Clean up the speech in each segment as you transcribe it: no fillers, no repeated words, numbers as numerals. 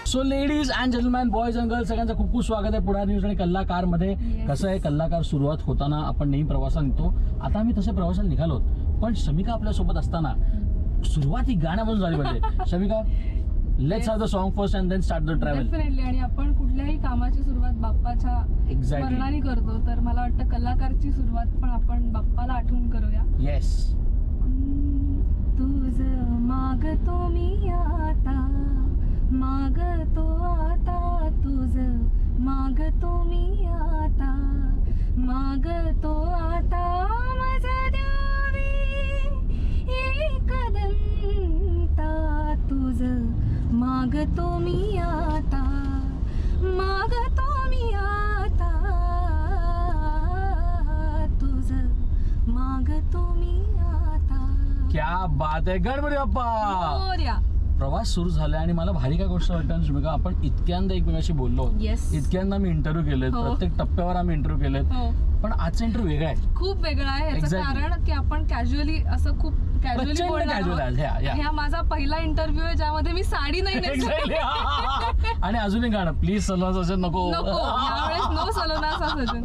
So ladies and gentleman, boys and girls, सगळ्यांचं खूप खूप स्वागत आहे पुढारी न्यूज आणि कल्लाकार मध्ये. कसं आहे, कल्लाकार सुरुवात होताना आपण नेहमी प्रवासाला निघतो. आता आम्ही तसं प्रवासाला निघालो, पण शमिका आपल्यासोबत असताना सुरुवात ही गाण्यापासून झाली पाहिजे. Shamika, let's have the song first and then start the travel. Definitely. आणि आपण कुठल्याही कामाची सुरुवात बाप्पाच्या स्मरणाने करतो, तर मला वाटतं कलाकारची सुरुवात पण आपण बाप्पाला आठवून करूया. येस. तुझं मागतो मी आता, मागतो आता, तुझं मागतो मी आता, मागतो आता, माझा द्यावे एक दंता, तुझं मागतो मी आता, मागतो मी आता, तुझं मागतो मी आता. क्या बात आहे, गणपती बाप्पा. मोरया. प्रवास सुरू झालाय आणि मला भारी काय गोष्ट वाटतं शमिका, आपण इतक्यांदा एकमेकाशी बोललो, इतक्यांदा मी इंटरव्ह्यू केलेत, प्रत्येक टप्प्यावर आम्ही इंटरव्ह्यू केलेत, पण आजचा इंटरव्ह्यू वेगळा आहे, खूप वेगळा आहे. याचं कारण की आपण कॅज्युअली असं खूप कॅज्युअली बोलणार. हा माझा पहिला इंटरव्ह्यू आहे ज्यामध्ये मी साडी नाही नेसली. आणि अजून एक गाणं, प्लीज सलोना सजन नको, नो सलोना सजन.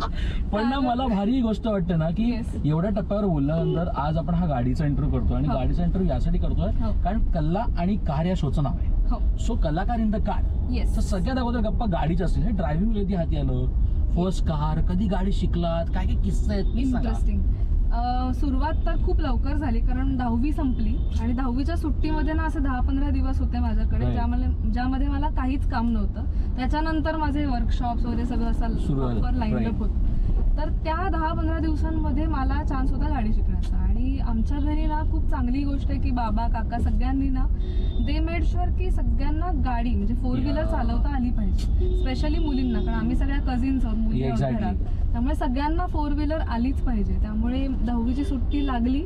पण ना मला भारी गोष्ट वाटते ना की एवढ्या टप्प्यावर बोलल्यानंतर आज आपण हा गाडीचा इंटरव्ह्यू करतोय. आणि गाडीचा इंटरव्ह्यू यासाठी करतोय कारण कल्ला आणि कार या शोचं नाव आहे. सो कलाकार इन द कार. तर सगळ्यात अगोदर गप्पा गाडीच असतील. हे ड्रायव्हिंग कधी हाती आलं, फर्स्ट कार, कधी गाडी शिकलात, काय काय किस्से आहेत? इंटरेस्टिंग. सुरुवात तर खूप लवकर झाली कारण 10वी संपली आणि 10वीच्या सुट्टीमध्ये ना असे 10-15 दिवस होते माझ्याकडे ज्यामध्ये मला काहीच काम नव्हतं. त्याच्यानंतर माझे वर्कशॉप्स वगैरे सगळं असं लाईन अप होतं. तर त्या 10-15 दिवसांमध्ये मला चान्स होता गाडी शिकण्याचा. आणि आमच्या घरी ना खूप चांगली गोष्ट आहे की बाबा काका सगळ्यांनी ना दे मेड शुअर की सगळ्यांना गाडी म्हणजे 4 व्हीलर चालवता आली पाहिजे, स्पेशली मुलींना, कारण आम्ही सगळ्या कझिन्स आहोत मुली घरात, त्यामुळे सगळ्यांना 4 व्हीलर आलीच पाहिजे. त्यामुळे 10वीची सुट्टी लागली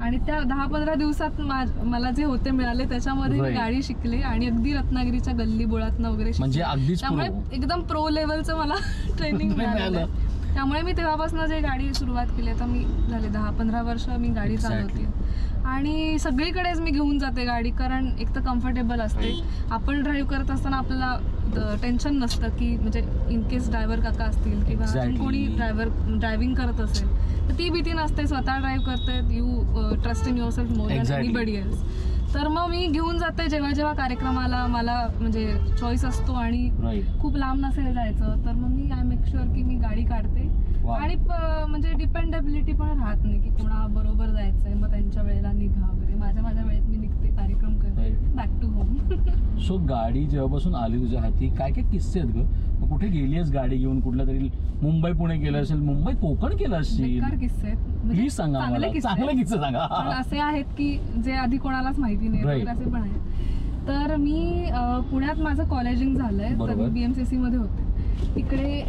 आणि त्या 10-15 दिवसात मला जे होते मिळाले त्याच्यामध्ये मी गाडी शिकले आणि अगदी रत्नागिरीच्या गल्ली बोळातनं वगैरे शिकले. त्यामुळे एकदम प्रो लेवलचं मला ट्रेनिंग मिळालं. त्यामुळे मी तेव्हापासून जे गाडी सुरुवात केली, तर मी झाले 10-15 वर्ष मी गाडी चालवते आणि सगळीकडेच मी घेऊन जाते गाडी, कारण एक तर कम्फर्टेबल असते. आपण ड्राईव्ह करत असताना आपल्याला टेन्शन नसतं की म्हणजे इन केस ड्रायव्हर काका असतील किंवा कोणी ड्रायव्हिंग करत असेल तर ती भीती नसते. स्वतः ड्राईव्ह करते, you trust in your self more than anybody else. तर मग मी घेऊन जाते जेव्हा कार्यक्रमाला मला म्हणजे चॉईस असतो आणि खूप लांब नसेल जायचं तर मग मी आय मेक शुअर की मी गाडी काढते. आणि म्हणजे डिपेंडेबिलिटी पण राहत नाही की कोणा बरोबर जायचंय मग त्यांच्या वेळेला निघा वगैरे. माझ्या वेळेत मी निघते, कार्यक्रम करते, बॅक टू होम. सो गाडी जेव्हापासून आली तुझ्या हाती, काय काय किस्से आहेत ग? कुठे गेली आहेस गाडी घेऊन? कुठल्या तरी मुंबई पुणे केलं असेल, मुंबई कोकण केलं असेल? बेकार किस्से आहेत, प्लीज सांगा, चांगले किस्से सांगा. असे आहेत की जे आधी कोणालाच माहिती नाही, असे पण आहेत. तर मी पुण्यात माझं कॉलेजिंग झालंय, तर मी BMCC मध्ये होते. तिकडे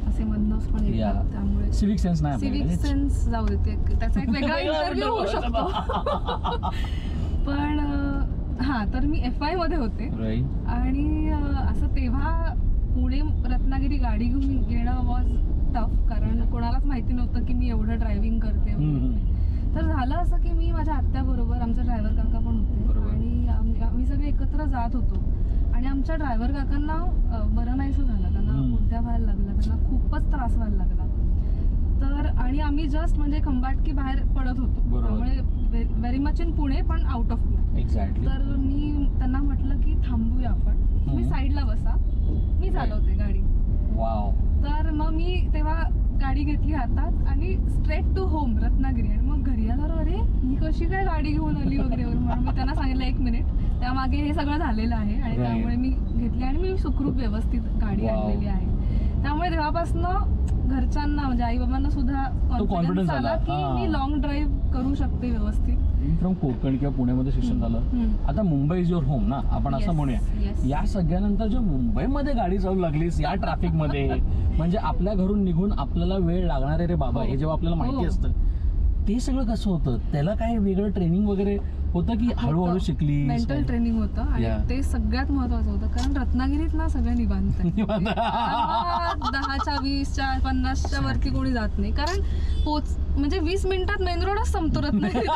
असे मधनच पण येतात, त्यामुळे सिविक सेन्स जाऊ देते, त्याचा एक वेगळा इंटरव्ह्यू होऊ शकतो. पण तर मी FI मध्ये होते आणि असं तेव्हा पुणे रत्नागिरी गाडी घेऊन घेणं वॉज टफ, कारण कोणालाच माहिती नव्हतं की मी एवढं ड्रायव्हिंग करते. तर झालं असं की मी माझ्या आत्याबरोबर, आमचा ड्रायव्हर काका पण होते आणि आम्ही सगळे एकत्र जात होतो. आणि आमच्या ड्रायव्हर काकांना बरं नाहीसं झालं, त्यांना उलट्या व्हायला लागला, त्यांना खूपच त्रास व्हायला लागला. तर आणि आम्ही जस्ट म्हणजे खंबाटकी बाहेर पडत होतो, त्यामुळे व्हेरी मच इन पुणे पण आउट ऑफ पुणे. तर मी त्यांना म्हटलं की थांबूया आपण, तुम्ही साईडला बसा, मी चालवते गाडी. तर मग मी तेव्हा गाडी घेतली हातात आणि स्ट्रेट टू होम रत्नागिरी. आणि मग घरी आल्यावर अरे ही कशी काय गाडी घेऊन आली वगैरे, म्हणून मी त्यांना सांगितलं 1 मिनिट, त्यामागे हे सगळं झालेलं आहे आणि त्यामुळे मी घेतली आणि मी सुखरूप व्यवस्थित गाडी आणलेली आहे. त्यामुळे तेव्हापासून घरच्यांना म्हणजे आई बाबांना सुद्धा कॉन्फिडन्स आला की मी लॉंग ड्राईव्ह करू शकते व्यवस्थित. फ्रॉम कोकण किंवा पुण्यामध्ये शिक्षण झालं, आता मुंबई इज युअर होम ना, आपण असं म्हणूया. या सगळ्यानंतर जेव्हा मुंबईमध्ये गाडी चालू लागलीस या ट्रॅफिक मध्ये, म्हणजे आपल्या घरून निघून आपल्याला वेळ लागणार आहे रे बाबा, हे जेव्हा आपल्याला माहिती असतं, ते सगळं कसं होतं? त्याला काय वेगळं ट्रेनिंग वगैरे होतं की हळूहळू शिकली? मेंटल ट्रेनिंग होतं आणि ते सगळ्यात महत्वाचं होतं, कारण रत्नागिरीत ना सगळं निवांत, 10च्या 20च्या 50च्या वरती कोणी जात नाही, कारण म्हणजे 20 मिनिटात मेन रोडच संपतो रत्नागिरीत.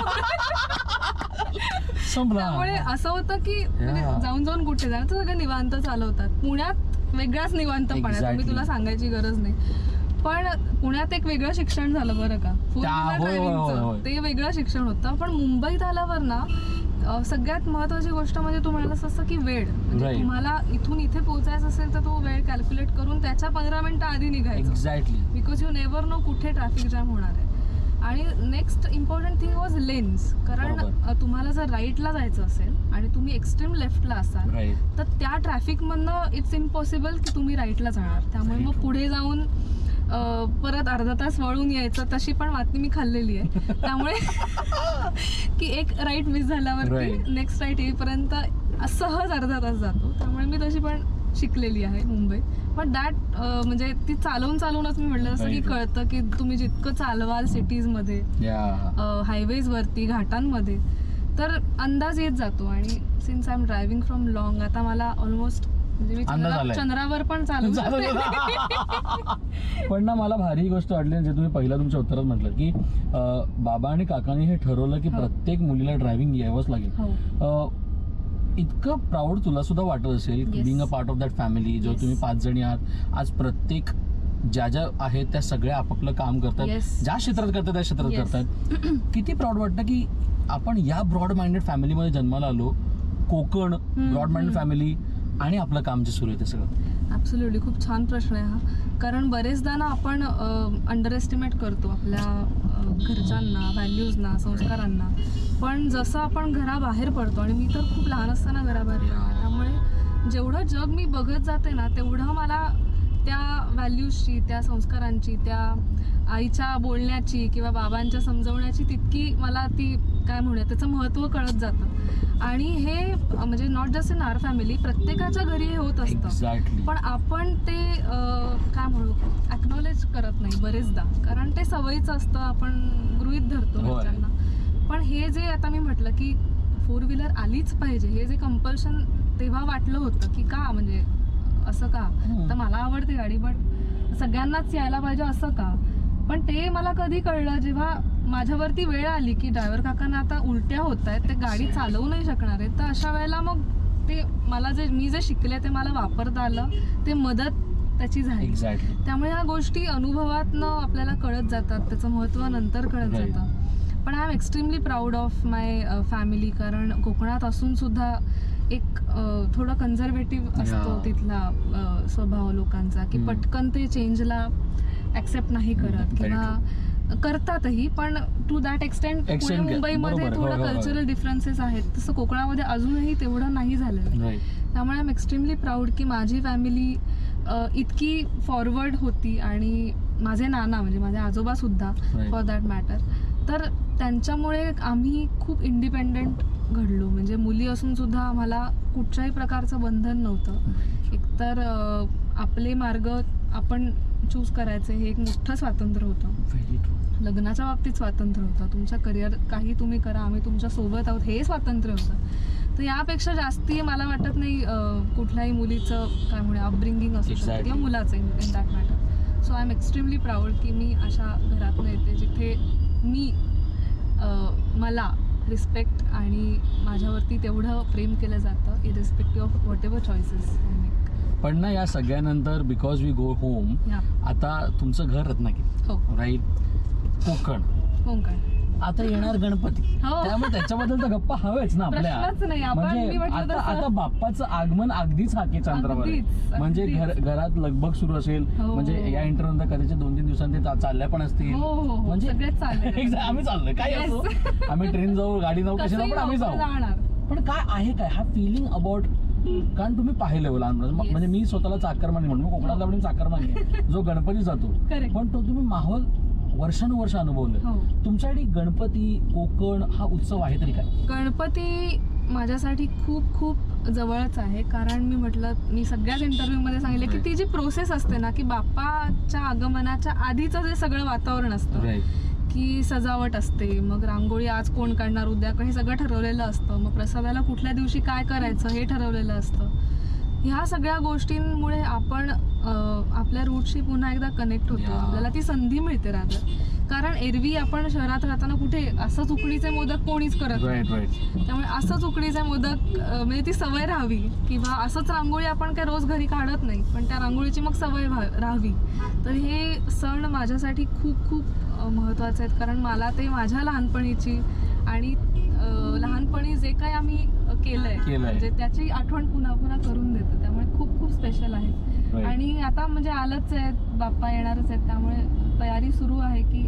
संपला. त्यामुळे असं होतं की म्हणजे जाऊन जाऊन कुठे जाणार, तर सगळं निवांत चालवतात. पुण्यात वेगळाच निवांतपणा आहे, तुम्ही तुला सांगायची गरज नाही. पण पुण्यात एक वेगळं शिक्षण झालं बरं का, फोर व्हीलर ड्रायव्हिंगचं ते वेगळं शिक्षण होतं. पण मुंबईत आल्यावर ना सगळ्यात महत्वाची गोष्ट म्हणजे तू म्हणालास असं की वेळ, म्हणजे तुम्हाला इथून इथे पोहोचायचं असेल तर तो वेळ कॅल्क्युलेट करून त्याच्या 15 मिनिटं आधी निघायचं. Exactly. Because you never know कुठे ट्रॅफिक जाम होणार आहे. आणि next important thing was lens. कारण तुम्हाला जर राईटला जायचं असेल आणि तुम्ही एक्स्ट्रीम लेफ्टला असाल तर त्या ट्रॅफिकमधनं इट्स इम्पॉसिबल की तुम्ही राईटला जाणार. त्यामुळे मग पुढे जाऊन परत अर्धा तास वळून यायचं, तशी पण बातमी मी खाल्लेली आहे. त्यामुळे की एक राईट मिस झाल्यावरती नेक्स्ट राईट येईपर्यंत सहज अर्धा तास जातो. त्यामुळे मी तशी पण शिकलेली आहे मुंबईत. पण दॅट म्हणजे ती चालवूनच मी म्हटलं जसं की कळतं की तुम्ही जितकं चालवाल सिटीजमध्ये, हायवेजवरती, घाटांमध्ये, तर अंदाज येत जातो. आणि since I am driving from long, आता मला ऑलमोस्ट म्हणजे मी चंद्रावर पण चालू. पण ना मला भारी गोष्ट वाटली जे तुम्ही पहिला तुमच्या उत्तरात म्हटलं की बाबा आणि काकांनी हे ठरवलं की प्रत्येक मुलीला ड्रायव्हिंग यावंच लागेल. इतकं प्राऊड तुला सुद्धा वाटत असेल being a part of that family, जो तुम्ही 5 जणी आहात. आज प्रत्येक ज्या आहेत त्या सगळ्या आपापलं काम करतात, ज्या क्षेत्रात करतात त्या क्षेत्रात करतात. किती प्राऊड वाटतं की आपण या ब्रॉड माइंडेड फॅमिलीमध्ये जन्माला आलो. कोकण, ब्रॉड माइंडेड फॅमिली, आणि आपलं काम जे सुरू आहे ते सगळं. ॲब्सोल्युटली. खूप छान प्रश्न आहे हा. कारण बरेचदा ना आपण अंडर एस्टिमेट करतो आपल्या घरच्यांना, व्हॅल्यूजना, संस्कारांना. पण जसं आपण घराबाहेर पडतो, आणि मी तर खूप लहान असताना घराबाहेर पडले, त्यामुळे जेवढं जग मी बघत जाते ना तेवढं मला त्या व्हॅल्यूजची, त्या संस्कारांची, त्या आईच्या बोलण्याची किंवा बाबांच्या समजवण्याची तितकी मला ती काय म्हणूया त्याचं महत्त्व कळत जातं. आणि हे म्हणजे not just in our family, प्रत्येकाच्या घरी हे होत असतं. पण आपण ते काय म्हणू ॲक्नॉलेज करत नाही बरेचदा, कारण ते सवयीचं असतं, आपण गृहीत धरतो घरच्यांना. पण हे जे आता मी म्हटलं की 4 व्हीलर आलीच पाहिजे, हे जे कंपल्शन तेव्हा वाटलं होतं की का, म्हणजे असं का, तर मला आवडते गाडी पण सगळ्यांनाच यायला पाहिजे असं का. पण ते मला कधी कळलं जेव्हा माझ्यावरती वेळ आली की ड्रायव्हर काकांना आता उलट्या होत आहेत, ते गाडी चालवू नाही शकणार आहेत. तर अशा वेळेला मग ते मला मी जे शिकले ते मला वापरता आलं, ते मदत त्याची झाली. त्यामुळे ह्या गोष्टी अनुभवातनं आपल्याला कळत जातात, त्याचं महत्त्व नंतर कळत जातं. पण I am extremely proud of my family. कारण कोकणात असून सुद्धा एक थोडं कन्झर्वेटिव्ह असतो तिथला स्वभाव लोकांचा, की पटकन ते चेंजला ॲक्सेप्ट नाही करत किंवा करतातही, पण टू दॅट एक्सटेंट पुणे मुंबईमध्ये थोडं कल्चरल डिफरन्सेस आहेत, तसं कोकणामध्ये अजूनही तेवढं नाही झालेलं. त्यामुळे आय एम एक्स्ट्रीमली प्राऊड की माझी फॅमिली इतकी फॉरवर्ड होती. आणि माझे नाना म्हणजे माझे आजोबा सुद्धा फॉर दॅट मॅटर, तर त्यांच्यामुळे आम्ही खूप इंडिपेंडेंट घडलो. म्हणजे मुली असून सुद्धा आम्हाला कुठच्याही प्रकारचं बंधन नव्हतं. एकतर आपले मार्ग आपण चूज करायचे हे एक मोठं स्वातंत्र्य होतं. लग्नाच्या बाबतीत स्वातंत्र्य होतं, तुमच्या करिअर काही तुम्ही करा, आम्ही तुमच्या सोबत आहोत, हे स्वातंत्र्य होतं. तर यापेक्षा जास्ती मला वाटत नाही कुठल्याही मुलीचं काय म्हणूया अपब्रिंगिंग असू शकतं किंवा मुलाचं in that matter. So I am extremely proud की मी अशा घरातनं येते जिथे मी मला रिस्पेक्ट आणि माझ्यावरती तेवढं प्रेम केलं जातं, irrespective of what ever choices I make. पण ना या सगळ्यानंतर बिकॉज वी गो होम, आता तुमचं घर रत्नागिरी, राईट, कोकण, आता येणार गणपती, त्यामुळे त्याच्याबद्दल तर गप्पा हवेच ना आपल्या. म्हणजे आता बाप्पाचं आगमन अगदीच हाकेच्या अंतरावर, म्हणजे घरात लगबग सुरू असेल. म्हणजे या इंटरव्ह्यू कधीच्या 2-3 दिवसांत ते चालल्या पण असतील. म्हणजे आम्ही चाललोय काय असो, आम्ही ट्रेन जाऊ, गाडी जाऊ, कशी जाऊ, पण आम्ही जाऊ. पण काय आहे काय हा फिलिंग अबाउट, कारण तुम्ही पाहिलं लहान, म्हणजे मी स्वतःला चाकरमानी म्हणून कोकणातला पण चाकरमानी आहे जो गणपती जातो, पण तो तुम्ही माहोल वर्षानुवर्ष अनुभवलं. तुमच्यासाठी गणपती, कोकण हा उत्सव आहे तरी काय? गणपती माझ्यासाठी खूप खूप जवळच आहे. कारण मी म्हटलं, मी सगळ्याच इंटरव्ह्यूमध्ये सांगितलं की ती जी प्रोसेस असते ना, की बाप्पाच्या आगमनाच्या आधीचं जे सगळं वातावरण असतं, की सजावट असते, मग रांगोळी आज कोण काढणार, उद्या हे सगळं ठरवलेलं असतं, मग प्रसादाला कुठल्या दिवशी काय करायचं हे ठरवलेलं असतं. ह्या सगळ्या गोष्टींमुळे आपण आपल्या रूटशी पुन्हा एकदा कनेक्ट होतो. आपल्याला ती संधी मिळते रादर कारण एरवी आपण शहरात राहताना कुठे असंच उकडीचे मोदक कोणीच करत नाही. त्यामुळे असंच उकडीचे मोदक म्हणजे ती सवय राहावी, किंवा असंच रांगोळी आपण काय रोज घरी काढत नाही, पण त्या रांगोळीची मग सवय राहावी. तर हे सण माझ्यासाठी खूप खूप महत्त्वाचे आहेत, कारण मला ते माझ्या लहानपणीची आणि लहानपणी जे काही आम्ही केलंय म्हणजे त्याची आठवण पुन्हा पुन्हा करून देतं. त्यामुळे खूप खूप स्पेशल आहे. आणि आता म्हणजे आलंच आहे, बाप्पा येणारच आहेत, त्यामुळे तयारी सुरू आहे की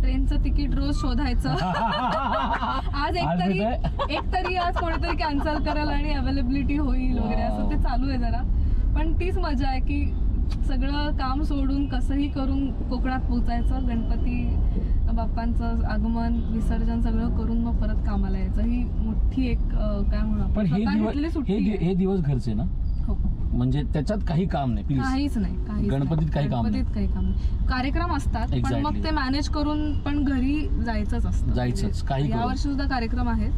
ट्रेनचं तिकीट रोज शोधायचं. आज एक तरी आज कोणीतरी कॅन्सल करेल आणि अवेलेबिलिटी होईल वगैरे, असं ते चालू आहे जरा. पण तीच मजा आहे की सगळं काम सोडून कसंही करून कोकणात पोचायचं, गणपती बाप्पांचं आगमन विसर्जन सगळं करून मग परत कामाला यायचं. ही मोठी एक काय म्हणू आपण, हे दिवस घरचे ना, म्हणजे त्याच्यात काही काम नाही, प्लीज काहीच नाही. गणपतीत काही काम नाही. कार्यक्रम असतात पण मग ते मॅनेज करून पण घरी जायचंच असतं. काही यावर्षी सुद्धा कार्यक्रम आहेत,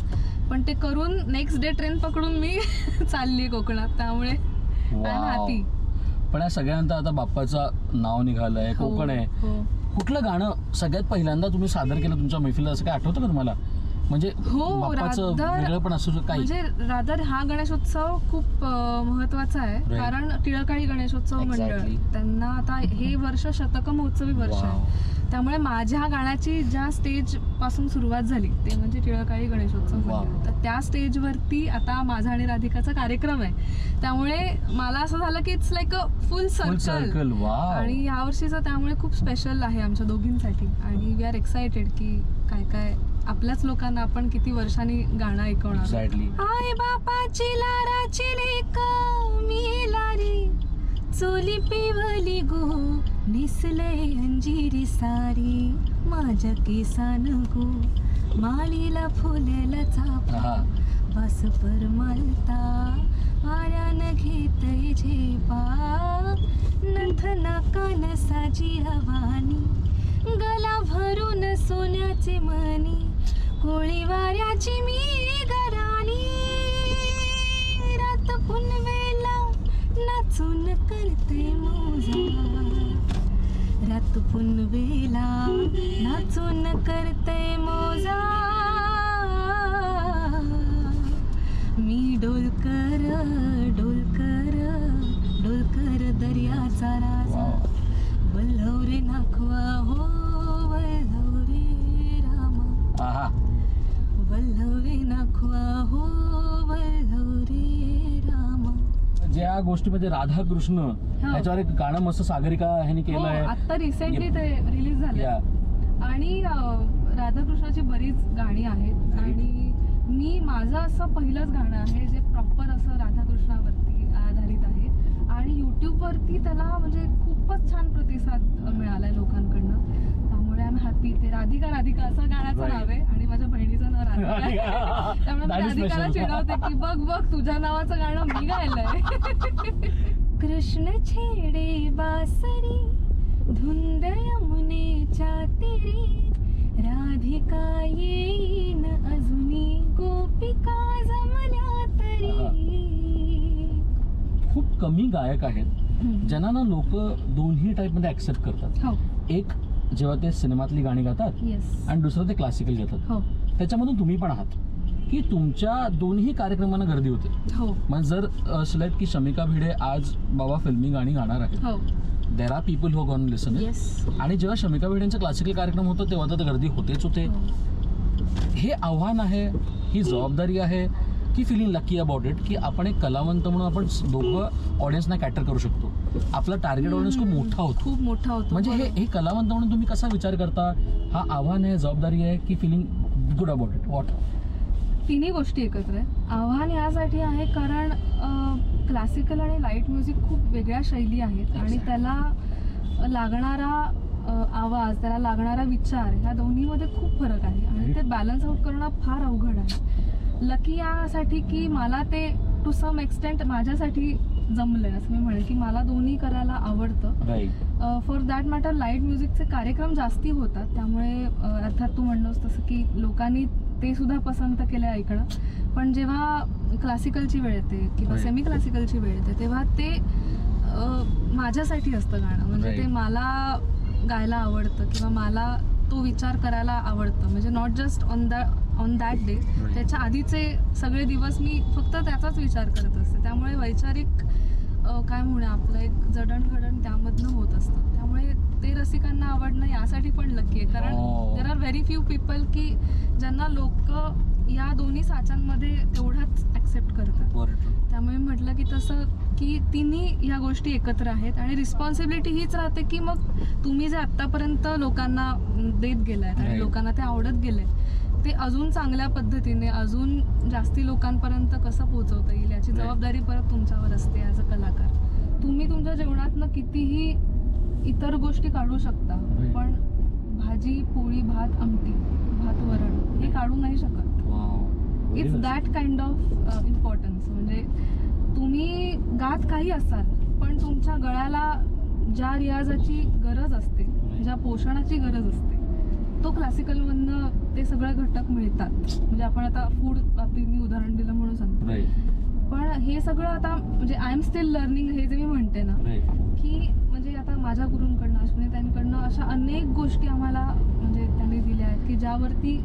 पण ते करून नेक्स्ट डे ट्रेन पकडून मी चालली कोकणात. त्यामुळे हॅपी. पण या सगळ्यांनंतर आता बाप्पाचं नाव निघालंय, कोकण आहे. कुठलं गाणं सगळ्यात पहिल्यांदा तुम्ही सादर केलं तुमच्या मैफिलीला, असं काय आठवतं का तुम्हाला? म्हणजे बाप्पाचं वेगळं पण असू शकतं काही. म्हणजे रादर हा गणेशोत्सव खूप महत्वाचा आहे, कारण टिळकाळी गणेशोत्सव मंडळ त्यांना आता हे वर्ष शतक महोत्सवी वर्ष आहे. त्यामुळे माझ्या गाण्याची ज्या स्टेज पासून सुरुवात झाली ते म्हणजे टिळकाळी गणेशोत्सव मंडळ. तर त्या स्टेजवरती आता माझा आणि राधिकाचा कार्यक्रम आहे. त्यामुळे मला असं झालं की it's like a full circle. आणि यावर्षीचं त्यामुळे खूप स्पेशल आहे आमच्या दोघींसाठी. आणि वी आर एक्सायटेड की काय काय आपल्याच लोकांना आपण किती वर्षांनी गाणं ऐकवणार. आय बापाची लाराची लेक मी लारी, चोली पिवली गो निसले अंजिरी सारी, माझ्या केसान गो माळीला फुलेला चापा, बस परमलता वाऱ्यानं घेतय झेपा, नथ नाकान साजी हवानी, गला भरून सोन्याचे मणी, कोळी वाऱ्याची मी गराणी, रात पुनवेला नाचून करते मोजा, रात पुनवेला नाचून करते मोजा, मी डोलकर डोलकर डोलकर दर्याचा राजा, वल्लव रे नाखवा हो वल्लव रे रामा, वल्लव रे नाखवा हो वल्लव रे रामा. ज्या गोष्टीमध्ये राधा कृष्ण याच्यावर एक गाणं मस्त सागरिका ह्यांनी केलंय, आता रिसेंटली ते रिलीज झालं. आणि राधाकृष्णाची बरीच गाणी आहेत. आणि मी माझं असं पहिलंच गाणं आहे जे प्रॉपर असं राधाकृष्णावरती आधारित आहे. आणि यूट्यूबवरती त्याला म्हणजे खूपच छान प्रतिसाद मिळालाय लोकांकडनं. त्यामुळे आय एम हॅपी. ते राधिका असं गाण्याचं नाव आहे आणि माझ्या बहिणीचं नाव राधिका. त्यामुळे मी राधिकाला चिडवते की बघ तुझ्या नावाचं गाणं मी गायलंय. कृष्ण छेडे बासरी धुंद यमुनेच्या तीरी, राधिका येईन अजूनी गोपिका जमल्या तरी. खूप कमी गायक आहेत ज्यांना ना लोक दोन्ही टाईप मध्ये ऍक्सेप्ट करतात. एक जेव्हा ते सिनेमातली गाणी गातात आणि दुसरं ते क्लासिकल गातात. त्याच्यामधून तुम्ही पण आहात की तुमच्या दोन्ही कार्यक्रमांना गर्दी होते. म्हणजे जर असलं की शमिका भिडे आज बाबा फिल्मी गाणी गाणार आहेत, there are people who gonna listen. आणि जेव्हा शमिका भिडेंचा क्लासिकल कार्यक्रम होतो तेव्हा तर गर्दी होतेच होते. हे आव्हान आहे, ही जबाबदारी आहे की फिलिंग लकी अबाउट इट की आपण एक कलावंत म्हणून आपण दोघं ऑडियन्सना कॅटर करू शकतो. आपला टार्गेट ऑडियन्स खूप मोठा होतो. म्हणजे हे कलावंत म्हणून तुम्ही कसा विचार करता? हा आव्हान आहे, जबाबदारी आहे की feeling good about it? What? तिन्ही गोष्टी एकत्र आहे. आव्हान यासाठी आहे कारण क्लासिकल आणि लाईट म्युझिक खूप वेगळ्या शैली आहेत आणि त्याला लागणारा आवाज, त्याला लागणारा विचार ह्या दोन्हीमध्ये खूप फरक आहे आणि ते बॅलन्स आउट करणं फार अवघड आहे. लकी यासाठी की मला ते टू सम एक्सटेंट माझ्यासाठी जमलंय असं मी म्हणेन की मला दोन्ही करायला आवडतं. फॉर दॅट मॅटर लाईट म्युझिकचे कार्यक्रम जास्ती होतात, त्यामुळे अर्थात तू म्हणलोस तसं की लोकांनी ते सुद्धा पसंत केलं ऐकणं. पण जेव्हा क्लासिकलची वेळ येते किंवा सेमी क्लासिकलची वेळ येते तेव्हा ते माझ्यासाठी असतं गाणं. म्हणजे ते मला गायला आवडतं किंवा मला तो विचार करायला आवडतं. म्हणजे not just on that day, त्याच्या आधीचे सगळे दिवस मी फक्त त्याचाच विचार करत असते. त्यामुळे वैचारिक काय म्हणू आपलं एक जडणघडण त्यामधनं होत असतं. त्यामुळे ते रसिकांना आवडणं यासाठी पण लकी आहे, कारण there are very few people की ज्यांना लोक या दोन्ही साच्यांमध्ये तेवढाच ऍक्सेप्ट करतात. त्यामुळे म्हटलं की तसं की तिन्ही ह्या गोष्टी एकत्र आहेत आणि रिस्पॉन्सिबिलिटी हीच राहते की मग तुम्ही जे आतापर्यंत लोकांना देत गेलाय आणि लोकांना ते आवडत गेले ते अजून चांगल्या पद्धतीने अजून जास्ती लोकांपर्यंत कसं पोहोचवता येईल याची जबाबदारी परत तुमच्यावर असते ॲज अ कलाकार. तुम्ही तुमच्या जेवणातनं कितीही इतर गोष्टी काढू शकता, पण भाजी पोळी भात आमटी भात वरण हे काढू नाही शकत. It's that kind of importance. म्हणजे तुम्ही गात काही असाल पण तुमच्या गळ्याला ज्या रियाजाची गरज असते, ज्या पोषणाची गरज असते, तो क्लासिकलमधनं ते सगळे घटक मिळतात. म्हणजे आपण आता फूड बाबतीत मी उदाहरण दिलं म्हणून सांगतो, पण हे सगळं आता म्हणजे आय एम स्टील लर्निंग हे जे मी म्हणते ना की म्हणजे आता माझ्या गुरूंकडनं अश्विनीताईंकडनं अशा अनेक गोष्टी आम्हाला म्हणजे त्यांनी दिल्या आहेत की ज्यावरती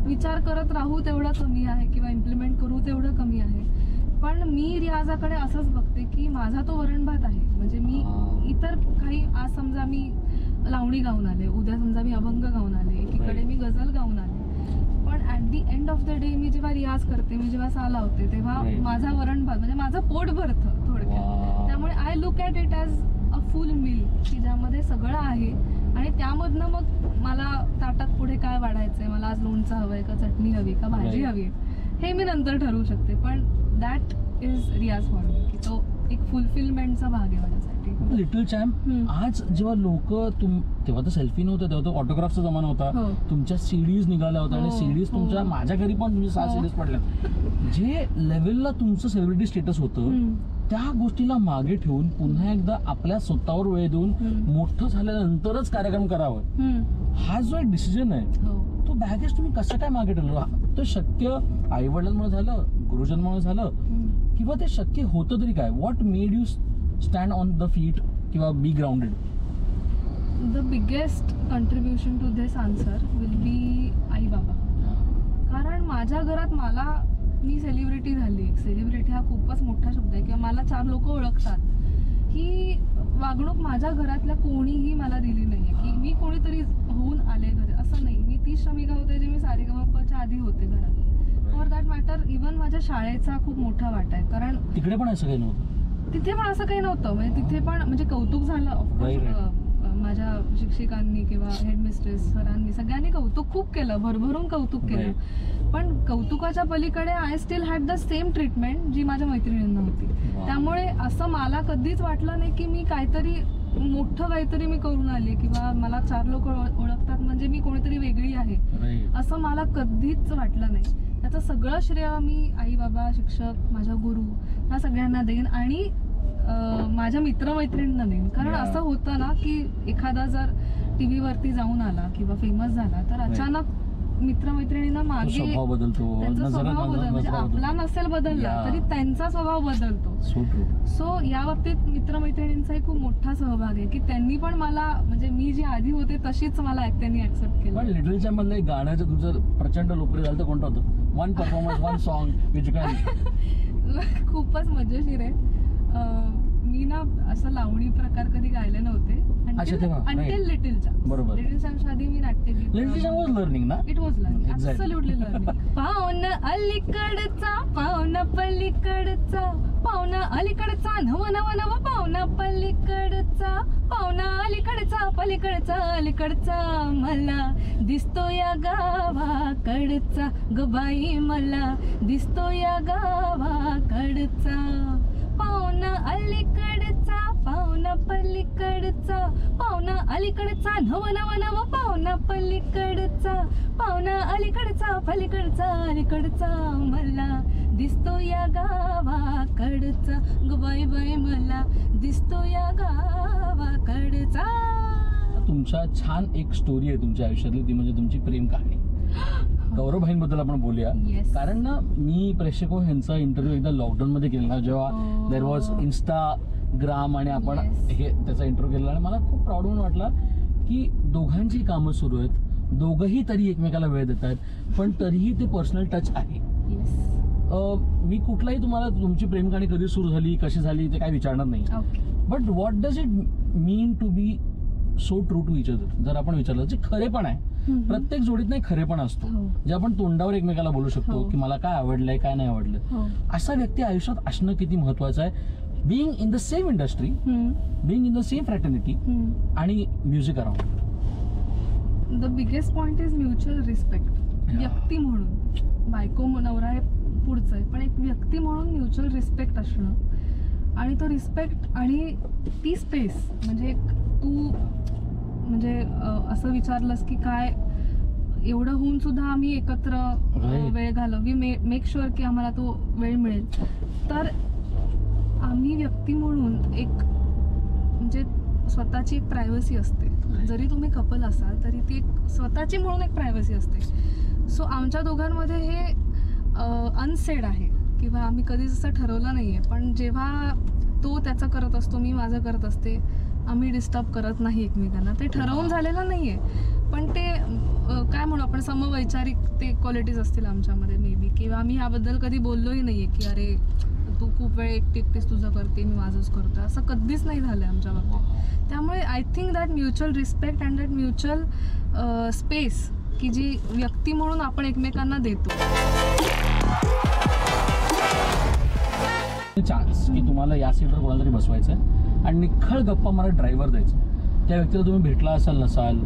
विचार करत राहू तेवढं कमी आहे किंवा इम्प्लिमेंट करू तेवढं कमी आहे. पण मी रियाजाकडे असंच बघते की माझा तो वरण भात आहे. म्हणजे मी इतर काही आज समजा मी लावणी गाऊन आले, उद्या समजा मी अभंग गाऊन आले, एकीकडे मी गझल गाऊन आले, पण at the end of the day मी जेव्हा रियाज करते, मी जेव्हा सा लावते तेव्हा माझा वरण भात म्हणजे माझं पोट भरतं थोडक्यात. त्यामुळे I look at it as a full meal की ज्यामध्ये सगळं आहे आणि त्यामधनं मग मला ताटात पुढे काय वाढायचंय, मला आज लोणचं हवंय का चटणी हवी का भाजी हवी हे मी नंतर ठरवू शकते. पण दॅट इज रियाज फॉर मी की तो एक फुलफिलमेंटचा भाग आहे माझ्यासाठी. लिटल चॅम्प आज जेव्हा लोक तेव्हा तर सेल्फी नव्हतं, तेव्हा तो ऑटोग्राफचा जमाना होता, तुमच्या सीडीज निघाल्या होत्या आणि सीडीज तुमच्या माझ्या घरी पण तुमच्या 6 सीडीज पडल्या. जे लेवलला तुमचं सेलिब्रिटी स्टेटस होतं त्या गोष्टीला मागे ठेवून पुन्हा एकदा आपल्या स्वतःवर वेळ देऊन मोठं झाल्यानंतरच कार्यक्रम करावं हा जो एक डिसिजन आहे तो बॅगेज तुम्ही कसं काय मागे ठेवलं? तो शक्य आई वडिलांमुळे झालं, गुरुजनमुळे झालं, किंवा ते शक्य होतं तरी काय? What made you stand on the feet किंवा be grounded? The biggest contribution to this answer will be आई बाबा. कारण माझ्या घरात मी सेलिब्रिटी झाली. सेलिब्रिटी हा खूपच मोठा शब्द आहे किंवा मला 4 लोक ओळखतात. ही वागणूक माझ्या घरातल्या कोणीही मला दिली नाहीये की मी कोणीतरी होऊन आले घरी, असं नाही. मी ती श्रमिका होते जी मी सारेगमपच्या आधी होते घरात. फॉर दॅट मॅटर इव्हन माझ्या शाळेचा खूप मोठा वाटा आहे. कारण तिकडे पण असं काही नव्हतं, तिथे पण असं काही नव्हतं. म्हणजे तिथे पण म्हणजे कौतुक झालं ऑफकोर्स, माझ्या शिक्षिकांनी किंवा हेडमिस्ट्रेस सरांनी सगळ्यांनी कौतुक खूप केलं, भरभरून कौतुक केलं. पण कौतुकाच्या पलीकडे I still had the same treatment जी माझ्या मैत्रिणींना होती. त्यामुळे असं मला कधीच वाटलं नाही की मी मोठं काहीतरी मी करून आले किंवा मला 4 लोक ओळखतात म्हणजे मी कोणीतरी वेगळी आहे असं मला कधीच वाटलं नाही. त्याचं सगळं श्रेय मी आई बाबा, शिक्षक, माझ्या गुरु ह्या सगळ्यांना देईन आणि माझ्या मित्रमैत्रिणींना देईन. कारण असं होतं ना की एखादा जर TV वरती जाऊन आला किंवा फेमस झाला तर अचानक मित्रमैत्रिणींना मागे स्वभाव बदलतो, त्यांचा स्वभाव बदलतो. म्हणजे आपला नसेल बदलला तरी त्यांचा स्वभाव बदलतो. सो या बाबतीत मित्रमैत्रिणींचाही खूप मोठा सहभाग आहे की त्यांनी पण मला म्हणजे मी जी आधी होते तशीच मला त्यांनी ऍक्सेप्ट केलं. पण लिटल चॅम्प मधलं एक गाण्याचं तुमचं प्रचंड लोकप्रिय झालं तर कोणतं होतं? One performance, one song which can खूपच मजेशीर आहे. मी ना असं लावणी प्रकार कधी गायले नव्हते अंटिल लिटिल चॅम्प. बरोबर, लिटिल चॅम्पच्या आधी मी नाट्यगीत. लिटिल चॅम्प वाज लर्निंग ना? इट वाज लर्निंग, ॲब्सोल्युटली लर्निंग. पाहुणा अलीकडचा, पाहुणा पलीकडचा, पाहुणा अलीकडचा, नव नव नव पाहुणा पलीकडचा, पाहुणा अलीकडचा, पलीकडचा, अलीकडचा, मला दिसतो या गावाकडचा ग बाई, मला दिसतो या गावाकडचा. पाहुणा अलीकडचा, पाहुणा पलीकडचा, पाहुणा अलीकडचा, नव नव नव पाहुणा पलीकडचा, पाहुणा अलीकडचा, पलीकडचा, अलीकडचा, मला दिसतो या गावाकडचा ग बाई बाई, मला दिसतो या गावाकडचा. तुमच्या छान एक स्टोरी आहे तुमच्या आयुष्यातली, ती म्हणजे तुमची प्रेम कहाणी. गौरव भाईंबद्दल आपण बोलूया. कारण ना मी प्रेक्षक ह्यांचा इंटरव्ह्यू एकदा लॉकडाऊन मध्ये केलेला जेव्हा देर वॉज इंस्टाग्राम आणि आपण हे त्याचा इंटरव्ह्यू केलेला आणि मला खूप प्राऊड म्हणून वाटला की दोघांची कामं सुरू आहेत, दोघंही तरी एकमेकाला वेळ देत आहेत, पण तरीही ते पर्सनल टच आहे. मी कुठलाही तुम्हाला तुमची प्रेम कहाणी कधी सुरू झाली, कशी झाली ते काय विचारणार नाही. But what does it mean to be so true to each other? जर आपण विचारलं जे खरेपण आहे, प्रत्येक जोडीत नाही खरेपण असतो, जे आपण तोंडावर एकमेकाला बोलू शकतो की मला काय आवडलंय काय नाही आवडलं. असा व्यक्ती आयुष्यात असणं किती महत्वाचं आहे. Being in the same industry, being in the same fraternity आणि music around. The biggest point is mutual respect. व्यक्ती म्हणून, बायको नवरा हे पुढचं आहे, पण एक व्यक्ती म्हणून म्युच्युअल रिस्पेक्ट असणं आणि तो रिस्पेक्ट आणि ती स्पेस. म्हणजे तू म्हणजे असं विचारलंस की काय एवढं होऊन सुद्धा आम्ही एकत्र वेळ घालव, वी मेक शुअर की आम्हाला तो वेळ मिळेल. तर आम्ही व्यक्ती म्हणून एक म्हणजे स्वतःची एक प्रायव्हसी असते. जरी तुम्ही कपल असाल तरी ती एक स्वतःची म्हणून एक प्रायव्हसी असते. सो आमच्या दोघांमध्ये हे अनसेड आहे किंवा आम्ही कधीच असं ठरवलं नाही आहे. पण जेव्हा तो त्याचं करत असतो, मी माझं करत असते, आम्ही डिस्टर्ब करत नाही एकमेकांना. ते ठरवून झालेलं नाही आहे, पण ते काय म्हणू आपण समवैचारिक ते क्वालिटीज असतील आमच्यामध्ये मे बी. किंवा आम्ही ह्याबद्दल कधी बोललोही नाही आहे की अरे तू खूप वेळ एकटीच तुझं करते, मी माझंच करतो, असं कधीच नाही झालं आमच्या बाबतीत. त्यामुळे I think that mutual respect and that mutual space की जी व्यक्ती म्हणून आपण एकमेकांना देतो. चान्स की तुम्हाला या सीटवर कोणाला तरी बसवायचं आहे आणि निखळ गप्पा मारत ड्रायव्हर द्यायचं. त्या व्यक्तीला तुम्ही भेटला असाल नसाल,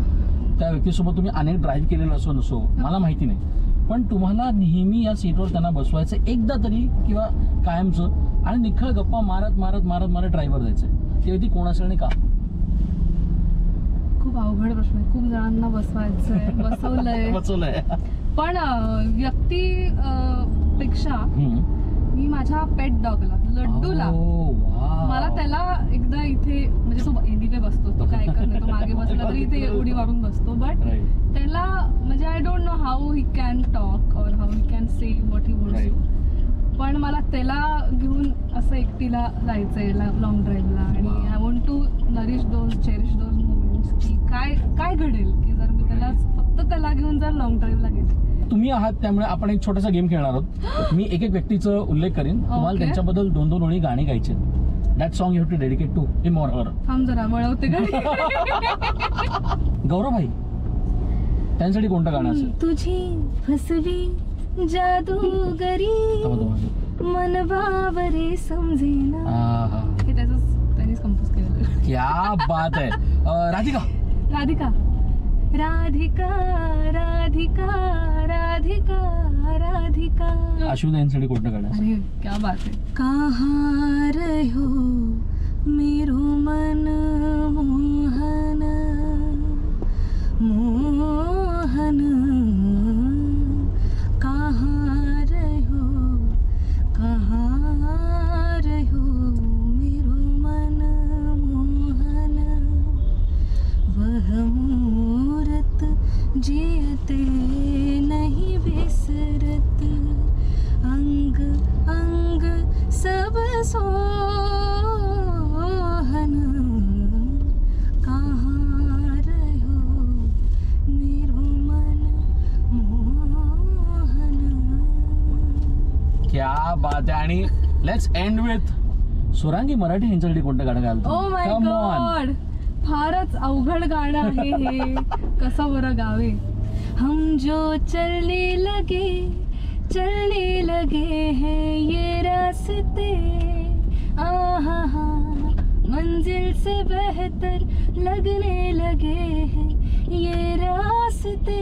त्या व्यक्तीसोबत तुम्ही अनेक ड्राईव्ह केलेलं असो नसो मला माहिती नाही, पण तुम्हाला नेहमी या सीटवर त्यांना बसवायचं एकदा तरी किंवा कायमचं आणि निखळ गप्पा मारत मारत मारत मारत ड्रायव्हर द्यायचं. ते व्यक्ती कोण असेल आणि का? खूप अवघड प्रश्न आहे. खूप जणांना बसवायचंय, बसवलंय. पण व्यक्ती पेक्षा मी माझ्या पेट डॉगला लड्डूला मला त्याला एकदा इथे म्हणजे तो एनिवे बसतो, तो काय ऐकत नाही, तो मागे बसला तरी इथे उडी मारून बसतो. बट त्याला म्हणजे I don't know how he can talk or how he can say what he wants to. पण मला त्याला घेऊन असं एकटीला जायचंय लॉंग ड्राईव्हला आणि I want to nourish those cherish those moments की काय घडेल की जर मी त्याला फक्त त्याला घेऊन जर लॉंग ड्राईव्हला गेले. तुम्ही आहात त्यामुळे आपण एक छोटासा गेम खेळणार आहोत. मी एक व्यक्तीचा उल्लेख करीन, तुम्हाला त्यांच्याबद्दल 2-2 ओळी गाणी गायचे. That song you have to dedicate to him or her. थांब जरा वळवते गाडी. गौरव भाई त्यांच्यासाठी कोणतं गाणं असेल? तुझी फसवी जादूगरी मन बाबरे समजेना. हे त्यांनीच कंपोज केलेलं. क्या बात आहे. राधिका राधिका राधिका राधिका राधिका राधिका. अश्विनी यांच्यासाठी कोणतं गाणं? अरे क्या बात है. कहाँ रहो मेरो मन मोहन मोहन कहाँ रहो मेरो मन मोहन वह मूरत जियते नहीं बिसरत अंग अंग सब सोहन कहाँ रहो मेरो मन मोहन. क्या बात आहे. आणि लेट्स एंड विथ सुरांगी मराठे यांच्यासाठी कोणतं गाणं घालतो? ओ माय गॉड, फारच अवघड गाणं आहे हे. कसं बरं गावे. हम जो चलने लगे हैं ये रास्ते आहा मंजिल से बेहतर लगने लगे हैं ये रास्ते